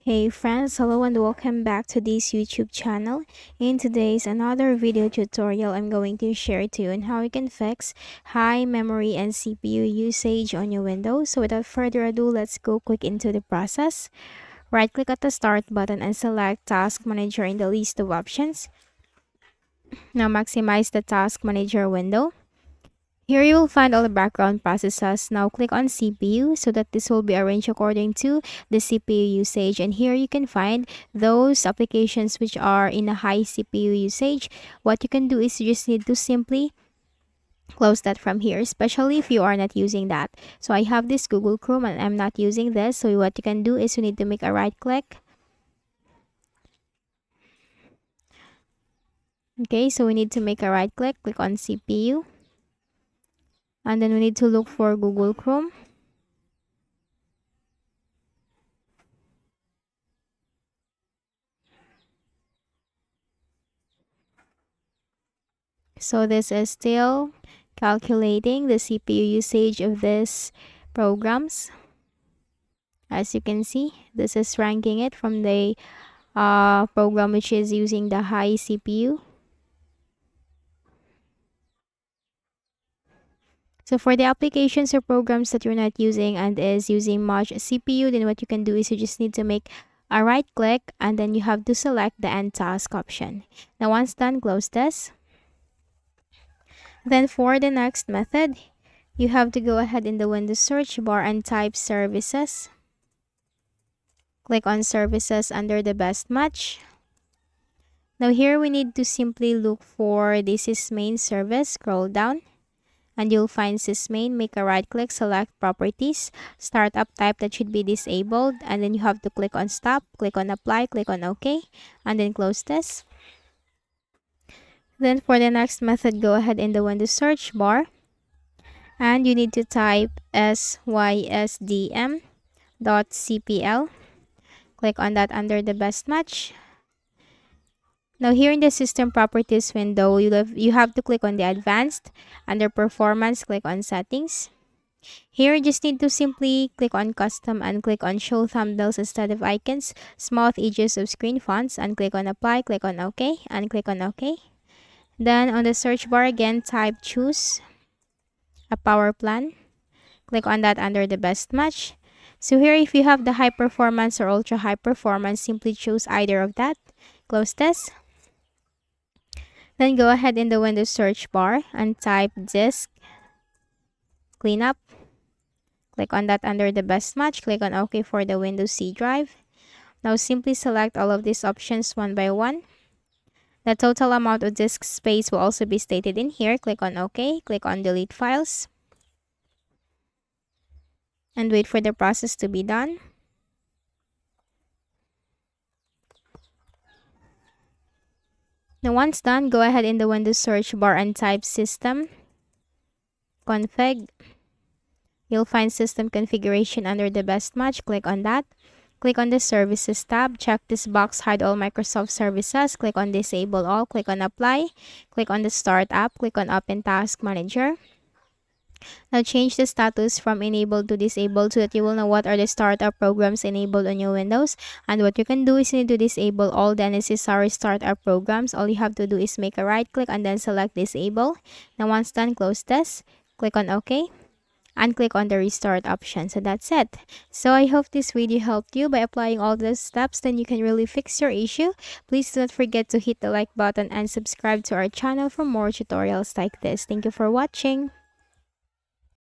Hey friends, hello and welcome back to this YouTube channel. In today's another video tutorial, I'm going to share to you on how you can fix high memory and CPU usage on your Windows. So without further ado, let's go quick into the process. Right click at the start button and select Task Manager in the list of options. Now maximize the Task Manager window. Here you will find all the background processes. Now click on CPU so that this will be arranged according to the CPU usage. And here you can find those applications which are in a high CPU usage. What you can do is you just need to simply close that from here, especially if you are not using that. So I have this Google Chrome and I'm not using this. So what you can do is you need to make a right click. Okay, so we need to make a right click on CPU. And then we need to look for Google Chrome. So this is still calculating the CPU usage of these programs. As you can see, this is ranking it from the program which is using the high CPU. So for the applications or programs that you're not using and is using much CPU, then what you can do is you just need to make a right click and then you have to select the end task option. Now once done, close this. Then for the next method, you have to go ahead in the Windows search bar and type services. Click on services under the best match. Now here we need to simply look for this is main service. Scroll down and you'll find sysmain. Make a right click, select properties, startup type that should be disabled, and then you have to click on stop, click on apply, click on OK, and then close this. Then for the next method, go ahead in the Windows search bar and you need to type sysdm.cpl. Click on that under the best match. Now here in the system properties window, you have to click on the advanced. Under performance, click on settings. Here you just need to simply click on custom and click on show thumbnails instead of icons, smooth edges of screen fonts, and click on apply, click on OK, and click on OK. Then on the search bar again, type choose a power plan. Click on that under the best match. So here if you have the high performance or ultra high performance, simply choose either of that. Close this. Then go ahead in the Windows search bar and type disk cleanup. Click on that under the best match. Click on OK for the Windows C drive. Now simply select all of these options one by one. The total amount of disk space will also be stated in here. Click on OK. Click on delete files. And wait for the process to be done. Now once done, go ahead in the Windows search bar and type system config. You'll find system configuration under the best match. Click on that. Click on the services tab. Check this box, hide all Microsoft services. Click on disable all. Click on apply. Click on the start app. Click on open task manager. Now change the status from enabled to disabled so that you will know what are the startup programs enabled on your Windows. And what you can do is you need to disable all the unnecessary startup programs. All you have to do is make a right click and then select disable. Now once done, close this. Click on OK. And click on the restart option. So that's it. So I hope this video helped you. By applying all those steps, then you can really fix your issue. Please do not forget to hit the like button and subscribe to our channel for more tutorials like this. Thank you for watching.